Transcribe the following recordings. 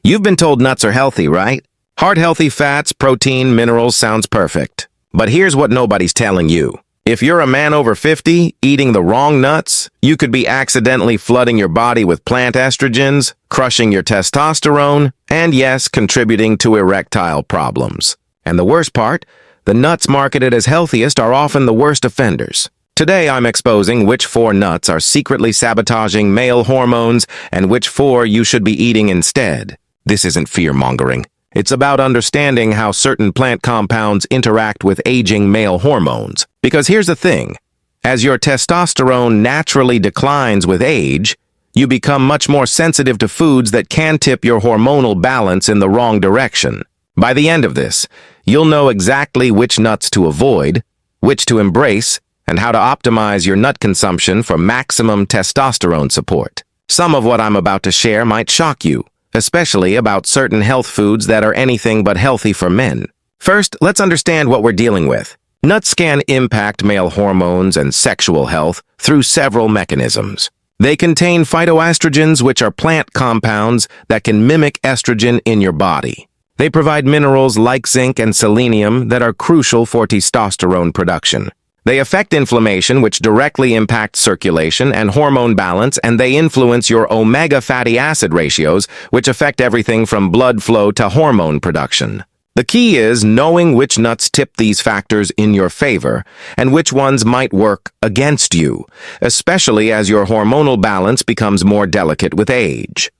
You've been told nuts are healthy, right? Heart-healthy fats, protein, minerals sounds perfect. But here's what nobody's telling you. If you're a man over 50, eating the wrong nuts, you could be accidentally flooding your body with plant estrogens, crushing your testosterone, and yes, contributing to erectile problems. And the worst part, the nuts marketed as healthiest are often the worst offenders. Today I'm exposing which 4 nuts are secretly sabotaging male hormones and which 4 you should be eating instead. This isn't fear-mongering. It's about understanding how certain plant compounds interact with aging male hormones. Because here's the thing. As your testosterone naturally declines with age, you become much more sensitive to foods that can tip your hormonal balance in the wrong direction. By the end of this, you'll know exactly which nuts to avoid, which to embrace, and how to optimize your nut consumption for maximum testosterone support. Some of what I'm about to share might shock you, especially about certain health foods that are anything but healthy for men. First, let's understand what we're dealing with. Nuts can impact male hormones and sexual health through several mechanisms. They contain phytoestrogens, which are plant compounds that can mimic estrogen in your body. They provide minerals like zinc and selenium that are crucial for testosterone production. They affect inflammation, which directly impacts circulation and hormone balance, and they influence your omega fatty acid ratios, which affect everything from blood flow to hormone production. The key is knowing which nuts tip these factors in your favor and which ones might work against you, especially as your hormonal balance becomes more delicate with age.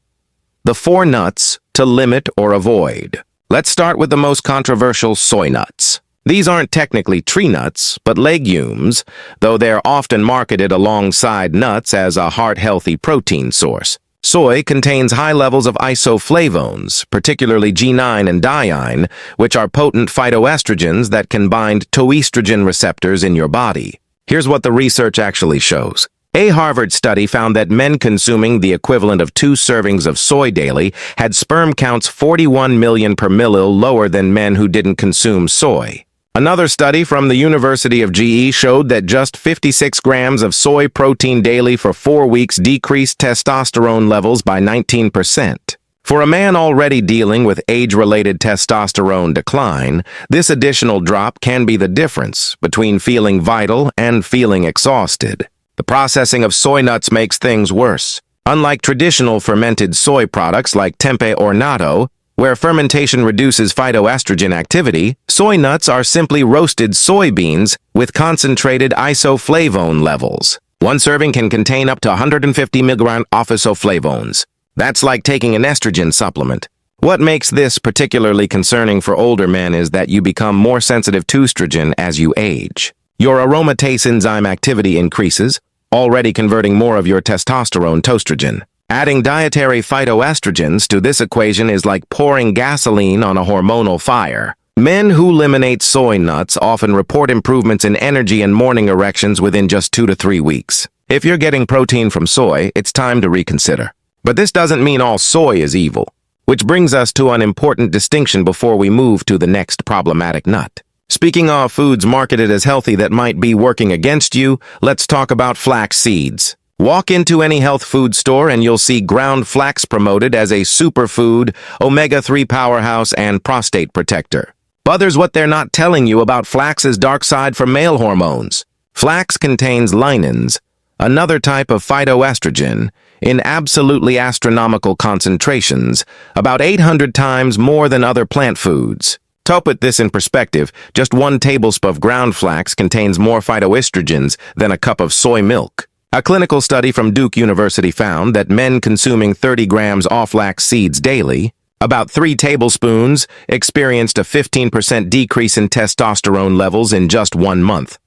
The 4 nuts to limit or avoid. Let's start with the most controversial, soy nuts. These aren't technically tree nuts, but legumes, though they're often marketed alongside nuts as a heart-healthy protein source. Soy contains high levels of isoflavones, particularly G9 and diene, which are potent phytoestrogens that can bind to estrogen receptors in your body. Here's what the research actually shows. A Harvard study found that men consuming the equivalent of 2 servings of soy daily had sperm counts 41 million per milliliter lower than men who didn't consume soy. Another study from the University of GE showed that just 56 grams of soy protein daily for 4 weeks decreased testosterone levels by 19%. For a man already dealing with age-related testosterone decline, this additional drop can be the difference between feeling vital and feeling exhausted. The processing of soy nuts makes things worse. Unlike traditional fermented soy products like tempeh or natto, where fermentation reduces phytoestrogen activity, soy nuts are simply roasted soybeans with concentrated isoflavone levels. 1 serving can contain up to 150 mg of isoflavones. That's like taking an estrogen supplement. What makes this particularly concerning for older men is that you become more sensitive to estrogen as you age. Your aromatase enzyme activity increases, already converting more of your testosterone to estrogen. Adding dietary phytoestrogens to this equation is like pouring gasoline on a hormonal fire. Men who eliminate soy nuts often report improvements in energy and morning erections within just 2 to 3 weeks. If you're getting protein from soy, it's time to reconsider. But this doesn't mean all soy is evil, which brings us to an important distinction before we move to the next problematic nut. Speaking of foods marketed as healthy that might be working against you, let's talk about flax seeds. Walk into any health food store and you'll see ground flax promoted as a superfood, omega-3 powerhouse, and prostate protector. But there's what they're not telling you about flax's dark side for male hormones. Flax contains lignans, another type of phytoestrogen, in absolutely astronomical concentrations, about 800 times more than other plant foods. To put this in perspective, just 1 tablespoon of ground flax contains more phytoestrogens than a cup of soy milk. A clinical study from Duke University found that men consuming 30 grams of flax seeds daily, about 3 tablespoons, experienced a 15% decrease in testosterone levels in just 1 month.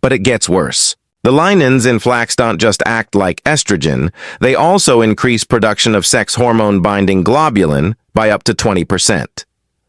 But it gets worse. The lignans in flax don't just act like estrogen, they also increase production of sex hormone-binding globulin by up to 20%.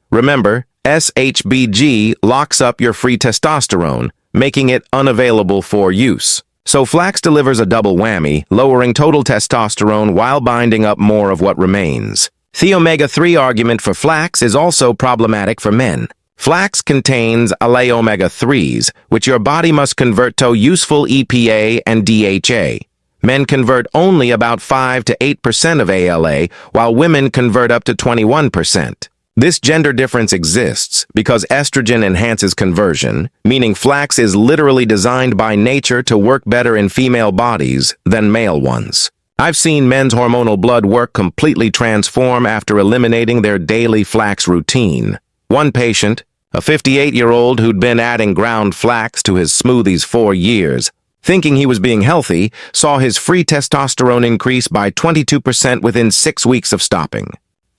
Remember, SHBG locks up your free testosterone, making it unavailable for use. So flax delivers a double whammy, lowering total testosterone while binding up more of what remains. The omega-3 argument for flax is also problematic for men. Flax contains omega-3s, which your body must convert to useful EPA and DHA. Men convert only about 5 to 8% of ALA, while women convert up to 21%. This gender difference exists because estrogen enhances conversion, meaning flax is literally designed by nature to work better in female bodies than male ones. I've seen men's hormonal blood work completely transform after eliminating their daily flax routine. One patient, a 58-year-old who'd been adding ground flax to his smoothies for years, thinking he was being healthy, saw his free testosterone increase by 22% within 6 weeks of stopping.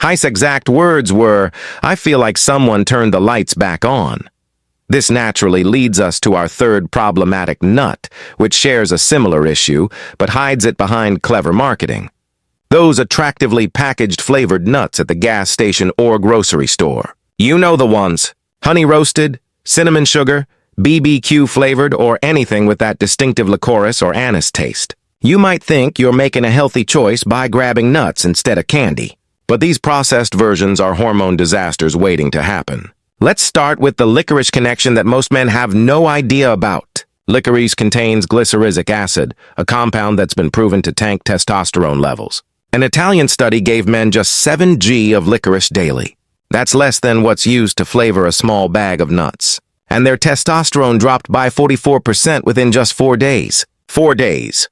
His exact words were, "I feel like someone turned the lights back on." This naturally leads us to our third problematic nut, which shares a similar issue, but hides it behind clever marketing. Those attractively packaged flavored nuts at the gas station or grocery store. You know the ones. Honey roasted, cinnamon sugar, BBQ flavored, or anything with that distinctive licorice or anise taste. You might think you're making a healthy choice by grabbing nuts instead of candy. But these processed versions are hormone disasters waiting to happen. Let's start with the licorice connection that most men have no idea about. Licorice contains glyceric acid, a compound that's been proven to tank testosterone levels. An Italian study gave men just 7 g of licorice daily. That's less than what's used to flavor a small bag of nuts. And their testosterone dropped by 44% within just 4 days. 4 days.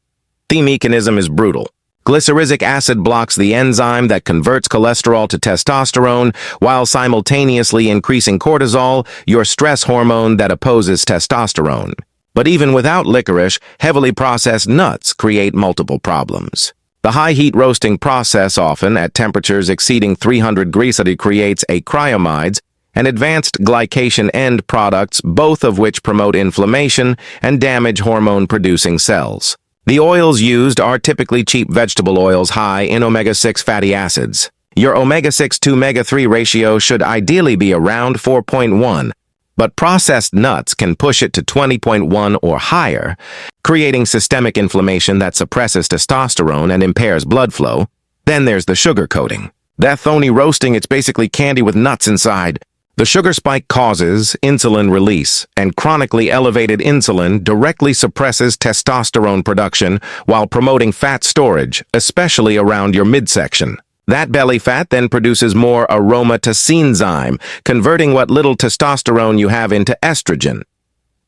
The mechanism is brutal. Glyceric acid blocks the enzyme that converts cholesterol to testosterone while simultaneously increasing cortisol, your stress hormone that opposes testosterone. But even without licorice, heavily processed nuts create multiple problems. The high heat roasting process, often at temperatures exceeding 300 degrees Celsius, creates acryamides and advanced glycation end products, both of which promote inflammation and damage hormone-producing cells. The oils used are typically cheap vegetable oils high in omega-6 fatty acids. Your omega-6 to omega-3 ratio should ideally be around 4.1, but processed nuts can push it to 20.1 or higher, creating systemic inflammation that suppresses testosterone and impairs blood flow. Then there's the sugar coating. That phony roasting, it's basically candy with nuts inside. The sugar spike causes insulin release, and chronically elevated insulin directly suppresses testosterone production while promoting fat storage, especially around your midsection. That belly fat then produces more aromatase, converting what little testosterone you have into estrogen.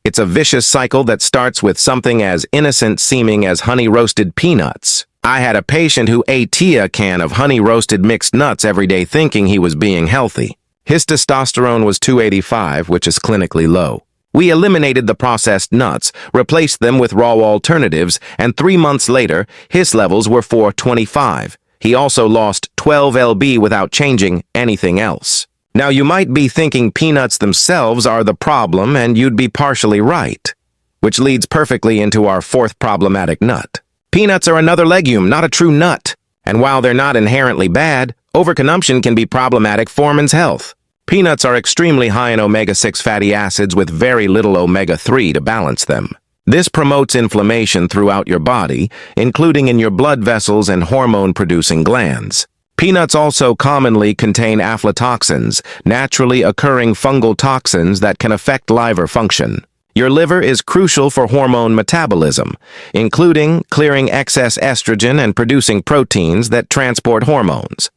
It's a vicious cycle that starts with something as innocent-seeming as honey-roasted peanuts. I had a patient who ate a can of honey-roasted mixed nuts every day thinking he was being healthy. His testosterone was 285, which is clinically low. We eliminated the processed nuts, replaced them with raw alternatives, and 3 months later, his levels were 425. He also lost 12 lb without changing anything else. Now, you might be thinking peanuts themselves are the problem, and you'd be partially right, which leads perfectly into our fourth problematic nut. Peanuts are another legume, not a true nut. And while they're not inherently bad, overconsumption can be problematic for men's health. Peanuts are extremely high in omega-6 fatty acids with very little omega-3 to balance them. This promotes inflammation throughout your body, including in your blood vessels and hormone-producing glands. Peanuts also commonly contain aflatoxins, naturally occurring fungal toxins that can affect liver function. Your liver is crucial for hormone metabolism, including clearing excess estrogen and producing proteins that transport hormones.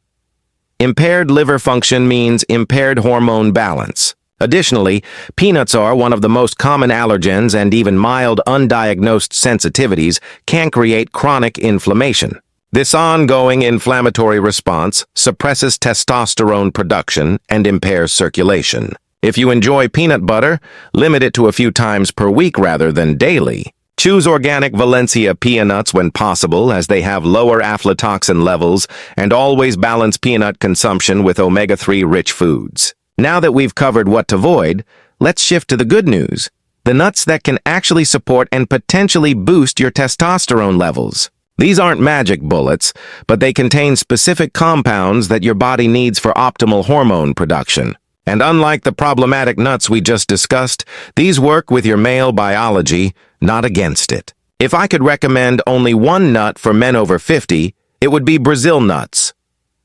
Impaired liver function means impaired hormone balance. Additionally, peanuts are one of the most common allergens, and even mild undiagnosed sensitivities can create chronic inflammation. This ongoing inflammatory response suppresses testosterone production and impairs circulation. If you enjoy peanut butter, limit it to a few times per week rather than daily. Choose organic Valencia peanuts when possible, as they have lower aflatoxin levels, and always balance peanut consumption with omega-3 rich foods. Now that we've covered what to avoid, let's shift to the good news. The nuts that can actually support and potentially boost your testosterone levels. These aren't magic bullets, but they contain specific compounds that your body needs for optimal hormone production. And unlike the problematic nuts we just discussed, these work with your male biology, not against it. If I could recommend only one nut for men over 50, it would be Brazil nuts.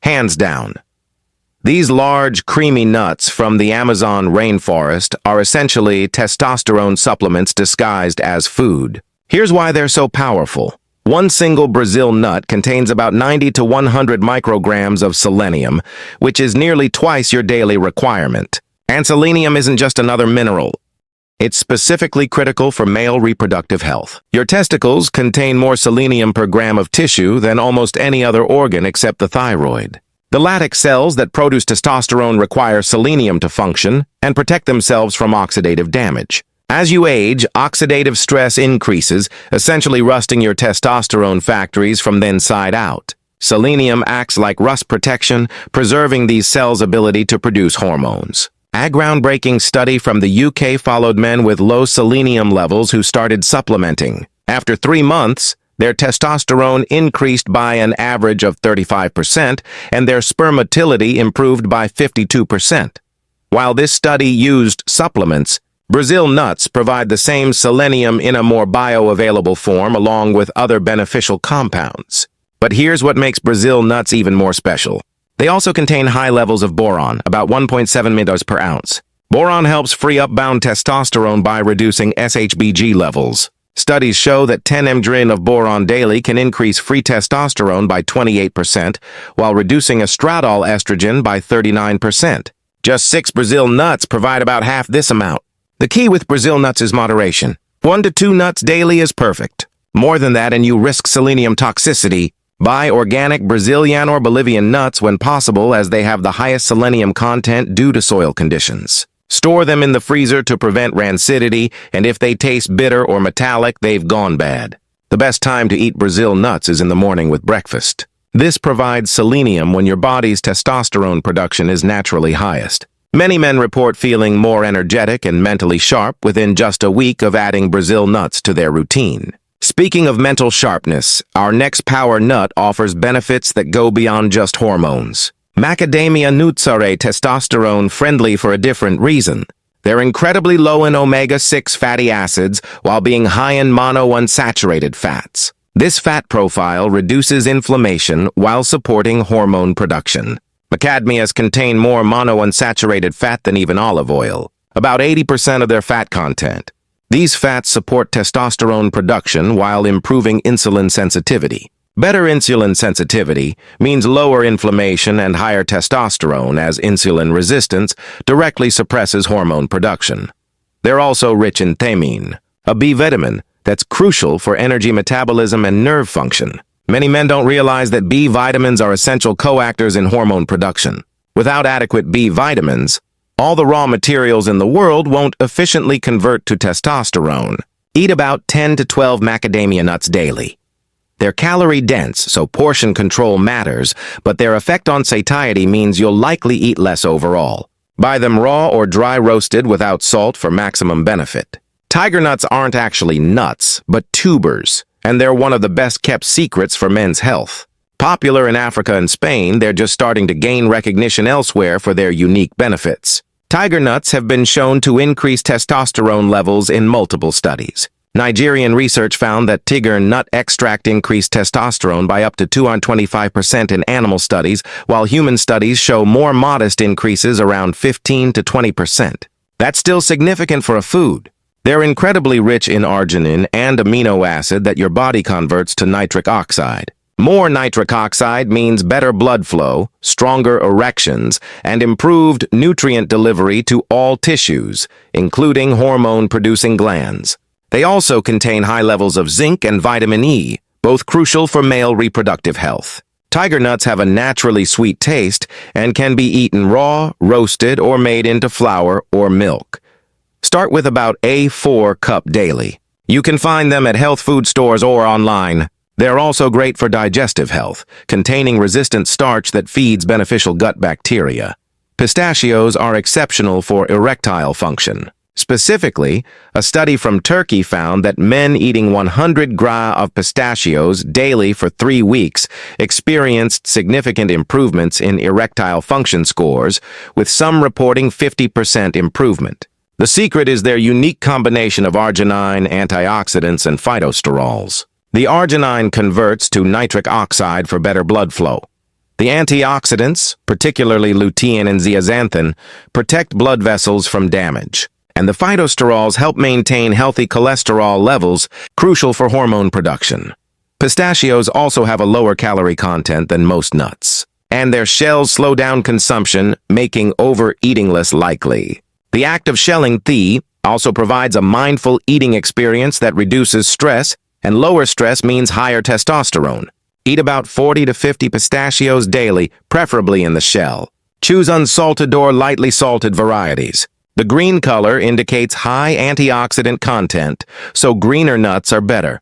Hands down. These large, creamy nuts from the Amazon rainforest are essentially testosterone supplements disguised as food. Here's why they're so powerful. One single Brazil nut contains about 90 to 100 micrograms of selenium, which is nearly twice your daily requirement. And selenium isn't just another mineral. It's specifically critical for male reproductive health. Your testicles contain more selenium per gram of tissue than almost any other organ except the thyroid. The lattice cells that produce testosterone require selenium to function and protect themselves from oxidative damage. As you age, oxidative stress increases, essentially rusting your testosterone factories from the inside out. Selenium acts like rust protection, preserving these cells' ability to produce hormones. A groundbreaking study from the UK followed men with low selenium levels who started supplementing. After 3 months, their testosterone increased by an average of 35%, and their sperm motility improved by 52%. While this study used supplements, Brazil nuts provide the same selenium in a more bioavailable form along with other beneficial compounds. But here's what makes Brazil nuts even more special. They also contain high levels of boron, about 1.7 mg per ounce. Boron helps free up bound testosterone by reducing SHBG levels. Studies show that 10 mg of boron daily can increase free testosterone by 28%, while reducing estradiol estrogen by 39%. Just 6 Brazil nuts provide about half this amount. The key with Brazil nuts is moderation. 1 to 2 nuts daily is perfect. More than that and you risk selenium toxicity. Buy organic Brazilian or Bolivian nuts when possible, as they have the highest selenium content due to soil conditions. Store them in the freezer to prevent rancidity, and if they taste bitter or metallic, they've gone bad. The best time to eat Brazil nuts is in the morning with breakfast. This provides selenium when your body's testosterone production is naturally highest. Many men report feeling more energetic and mentally sharp within just a week of adding Brazil nuts to their routine. Speaking of mental sharpness, our next power nut offers benefits that go beyond just hormones. Macadamia nuts are testosterone friendly for a different reason. They're incredibly low in omega-6 fatty acids while being high in monounsaturated fats. This fat profile reduces inflammation while supporting hormone production. Macadamias contain more monounsaturated fat than even olive oil, about 80% of their fat content. These fats support testosterone production while improving insulin sensitivity. Better insulin sensitivity means lower inflammation and higher testosterone, as insulin resistance directly suppresses hormone production. They're also rich in thiamine, a B vitamin that's crucial for energy metabolism and nerve function. Many men don't realize that B vitamins are essential coactors in hormone production. Without adequate B vitamins, all the raw materials in the world won't efficiently convert to testosterone. Eat about 10 to 12 macadamia nuts daily. They're calorie-dense, so portion control matters, but their effect on satiety means you'll likely eat less overall. Buy them raw or dry roasted without salt for maximum benefit. Tiger nuts aren't actually nuts, but tubers, and they're one of the best-kept secrets for men's health. Popular in Africa and Spain, they're just starting to gain recognition elsewhere for their unique benefits. Tiger nuts have been shown to increase testosterone levels in multiple studies. Nigerian research found that tiger nut extract increased testosterone by up to 225% in animal studies, while human studies show more modest increases around 15 to 20%. That's still significant for a food. They're incredibly rich in arginine and amino acid that your body converts to nitric oxide. More nitric oxide means better blood flow, stronger erections, and improved nutrient delivery to all tissues, including hormone-producing glands. They also contain high levels of zinc and vitamin E, both crucial for male reproductive health. Tiger nuts have a naturally sweet taste and can be eaten raw, roasted, or made into flour or milk. Start with about a 4 cup daily. You can find them at health food stores or online. They're also great for digestive health, containing resistant starch that feeds beneficial gut bacteria. Pistachios are exceptional for erectile function. Specifically, a study from Turkey found that men eating 100 gra of pistachios daily for 3 weeks experienced significant improvements in erectile function scores, with some reporting 50% improvement. The secret is their unique combination of arginine, antioxidants, and phytoesterols. The arginine converts to nitric oxide for better blood flow. The antioxidants, particularly lutein and zeaxanthin, protect blood vessels from damage. And the phytoesterols help maintain healthy cholesterol levels, crucial for hormone production. Pistachios also have a lower calorie content than most nuts, and their shells slow down consumption, making overeating less likely. The act of shelling the also provides a mindful eating experience that reduces stress, and lower stress means higher testosterone. Eat about 40 to 50 pistachios daily, preferably in the shell. Choose unsalted or lightly salted varieties. The green color indicates high antioxidant content, so greener nuts are better.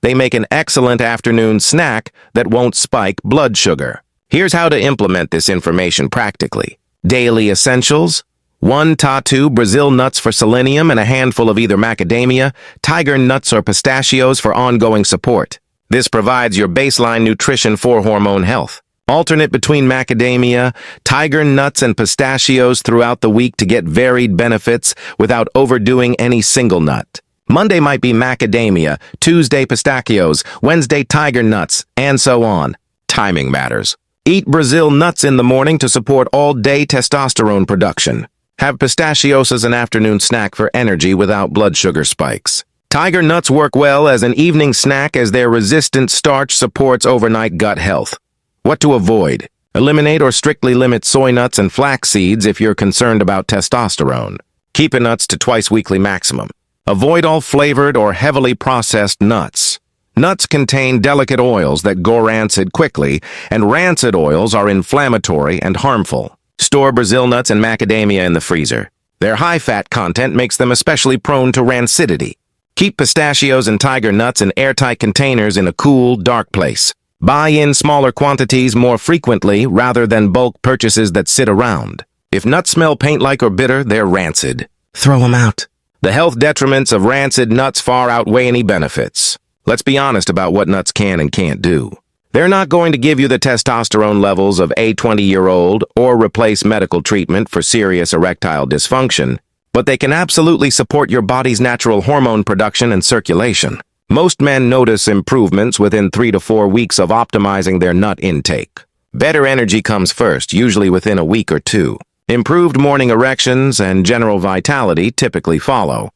They make an excellent afternoon snack that won't spike blood sugar. Here's how to implement this information practically. Daily essentials: 1 tatu Brazil nuts for selenium and a handful of either macadamia, tiger nuts or pistachios for ongoing support. This provides your baseline nutrition for hormone health. Alternate between macadamia, tiger nuts, and pistachios throughout the week to get varied benefits without overdoing any single nut. Monday might be macadamia, Tuesday pistachios, Wednesday tiger nuts, and so on. Timing matters. Eat Brazil nuts in the morning to support all-day testosterone production. Have pistachios as an afternoon snack for energy without blood sugar spikes. Tiger nuts work well as an evening snack as their resistant starch supports overnight gut health. What to avoid? Eliminate or strictly limit soy nuts and flax seeds if you're concerned about testosterone. Keep your nuts to twice weekly maximum. Avoid all flavored or heavily processed nuts. Nuts contain delicate oils that go rancid quickly, and rancid oils are inflammatory and harmful. Store Brazil nuts and macadamia in the freezer. Their high fat content makes them especially prone to rancidity. Keep pistachios and tiger nuts in airtight containers in a cool, dark place. Buy in smaller quantities more frequently rather than bulk purchases that sit around. If nuts smell paint-like or bitter, they're rancid. Throw them out. The health detriments of rancid nuts far outweigh any benefits. Let's be honest about what nuts can and can't do. They're not going to give you the testosterone levels of a 20-year-old or replace medical treatment for serious erectile dysfunction, but they can absolutely support your body's natural hormone production and circulation. Most men notice improvements within 3 to 4 weeks of optimizing their nut intake. Better energy comes first, usually within a week or two. Improved morning erections and general vitality typically follow.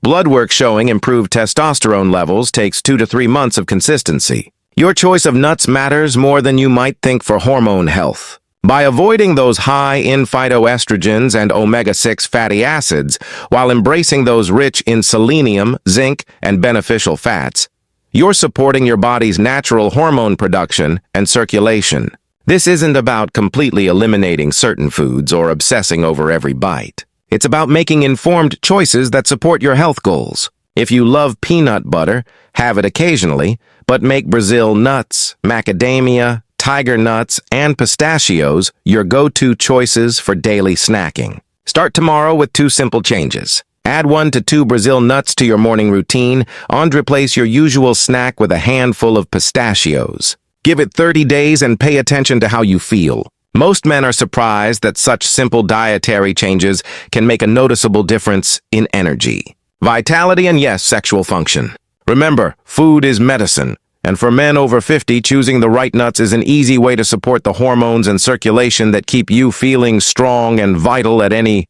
Blood work showing improved testosterone levels takes 2 to 3 months of consistency. Your choice of nuts matters more than you might think for hormone health. By avoiding those high in phytoestrogens and omega-6 fatty acids, while embracing those rich in selenium, zinc, and beneficial fats, you're supporting your body's natural hormone production and circulation. This isn't about completely eliminating certain foods or obsessing over every bite. It's about making informed choices that support your health goals. If you love peanut butter, have it occasionally, but make Brazil nuts, macadamia, tiger nuts, and pistachios your go-to choices for daily snacking. Start tomorrow with 2 simple changes. Add 1 to 2 Brazil nuts to your morning routine and replace your usual snack with a handful of pistachios. Give it 30 days and pay attention to how you feel. Most men are surprised that such simple dietary changes can make a noticeable difference in energy, vitality, and yes, sexual function. Remember, food is medicine. And for men over 50, choosing the right nuts is an easy way to support the hormones and circulation that keep you feeling strong and vital at any